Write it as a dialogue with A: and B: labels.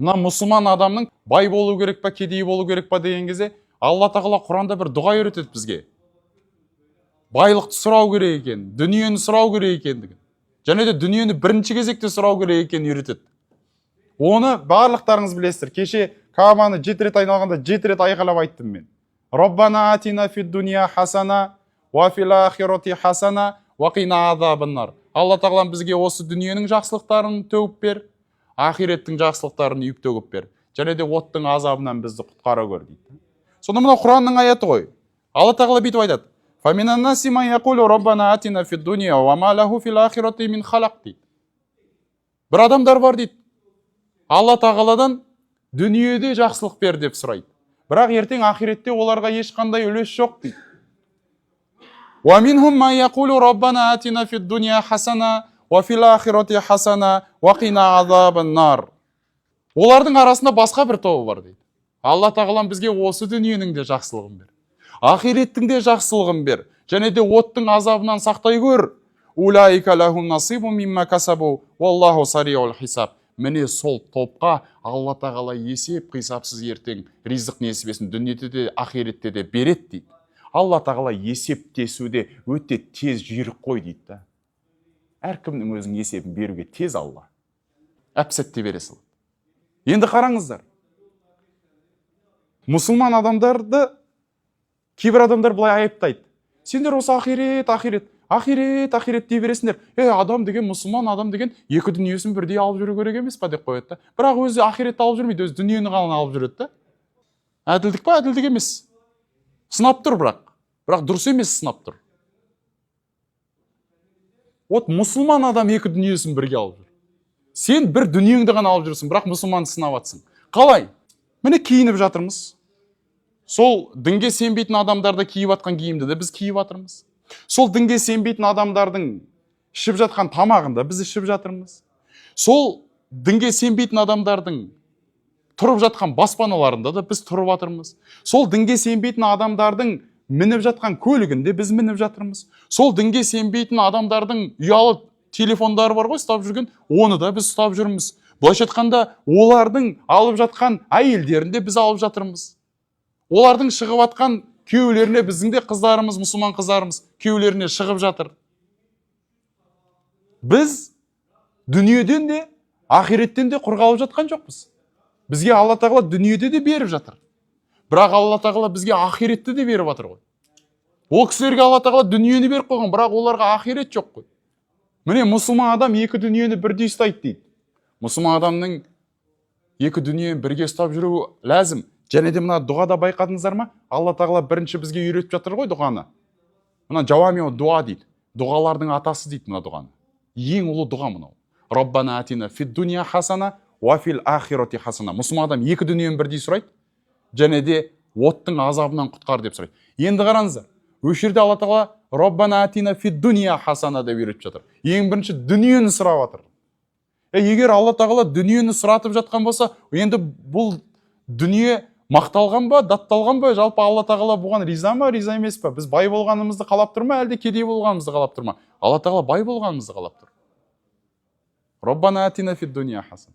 A: Мына мұсылман адамның бай болу керек па, кедей болу керек па деген кезде Алла тағала Құранда бір дұға үйретеді бізге. Байлықты сұрау керек екен, дүниені сұрау керек екендігін. Және де дүниені бірінші кезекте сұрау керек екенін үйретеді. Оны барлықтарыңыз білесіздер. Кеше Каабаны 7 рет айналғанда 7 рет айқайлап айттым мен. Роббана атина фид дуния хасана, ва фил ахирати хасана, ва қина азабан-нар. Алла тағала бізге осы дүниенің жақсылықтарын төгіп бер, ахиреттің жақсылықтарын үйіп төгіп бер. Және де оттың азабынан бізді құтқара көр дейді. Сонда мына Құранның аяты ғой. Алла тағала бүйтіп айтады. Фаминан наси ман яқулу роббана атина фид дуния ва ма лаху фил ахирати мин халақ дейді. Бір адамдар бар дейді. Алла тағаладан дүниеде жақсылық бер деп сұрайды. Бірақ ертең ахиретте оларға ешқандай үлес жоқ дейді. Ва минхум ман яқулу роббана атина фид дуния хасана ва фил ахирати хасана ва қина азабан-нар. Олардың арасында басқа бір тобы бар дейді. Алла тағалам бізге осы дүниенің де жақсылығын бер, ахиреттің де жақсылығын бер, және де оттың азабынан сақтай көр. Улаика лахум насибу мимма касабу валлаху сариул хисаб. Міне сол топқа Алла тағала есеп қисапсыз ертең ризық несібесін дүниеде де ахиретте де береді дейді. Алла тағала есептесуде өте тез жүйрік қой дейді. Әркімнің өзінің есебін беруге тез Алла. Әп-сәтте бере салады. Енді қараңыздар. Мұсылман адамдарды кейбір адамдар былай айыптайды. Сендер осы ахирет дей бересіңдер. Адам деген, мұсылман адам деген екі дүниесін бірдей алып жүру керек емес па деп қояды. Бірақ өзі ахиретті алып жүрмейді, өзі дүниені ғана алып жүреді. Әділдік па? Әділдік емес. Сынап тұр бірақ дұрыс емес сынап тұр. Вот мұсылман адам екі дүниесін бірге алып жүр. Сен бір дүниеңді ғана алып жүрсің, бірақ мұсылманды сынап атсың. Қалай? Міне киініп жатырмыз. Сол дінге сенбейтін адамдарды киіп атқан киімді де біз киіп атырмыз. Сол дінге сенбейтін адамдардың ішіп жатқан тамағында біз ішіп жатырмыз. Сол дінге сенбейтін адамдардың тұрып жатқан баспаналарында да біз тұрып жатырмыз. Сол дінге сенбейтін адамдардың мініп жатқан көлігінде біз мініп жатырмыз. Сол дінге сенбейтін адамдардың ұялы телефондары бар ғой, ұстап жүрген, оны да біз ұстап жүрміз. Былайша айтқанда, олардың алып жатқан әйелдерінде біз алып жатырмыз. Олардың шығып жатқан күйеулеріне біздің де қыздарымыз, мұсылман қыздарымыз күйеулеріне шығып жатыр. Біз дүниеден де, ахиреттен де құр қалып жатқан жоқпыз. Бізге Алла тағала дүниеде де беріп жатыр. Бірақ Алла тағала бізге ахиретті де беріп жатыр ғой. Ол кісілерге Алла тағала дүниені беріп қойған, бірақ оларға ахирет жоқ қой. Міне мұсылман адам екі дүниені бірдей ұстайды дейді. Мұсылман адамның екі дүниені бірге ұстап жүруі ләзім. Және де мына дұғада байқадыңыздар ма? Алла тағала бірінші бізге үйретіп жатыр ғой дұғаны. Мына жауамиу дуа дейді. Дұғалардың атасы дейді мына дұғаны. Ең ұлы дұға мынау. Роббана атина фид дуния хасана ва фил ахирати хасана. Мұсылман адам екі дүниені бірдей сұрайды. Және де оттың азабынан құтқар деп сұрайды. Енді қараңыздар. Осы жерде Алла тағала Роббана атина фид дуния хасана деп үйретіп жатыр. Ең бірінші дүниені сұрап жатыр. Егер Алла тағала дүниені сұратып жатқан болса, енді бұл дүние мақталған ба, датталған ба, жалпы Алла тағала бұған риза ма, риза емес па? Біз бай болғанымызды қалап тұр ма, әлде кедей болғанымызды қалап тұр ма? Алла тағала бай болғанымызды қалап тұр. Роббана атина фид дуния хасана.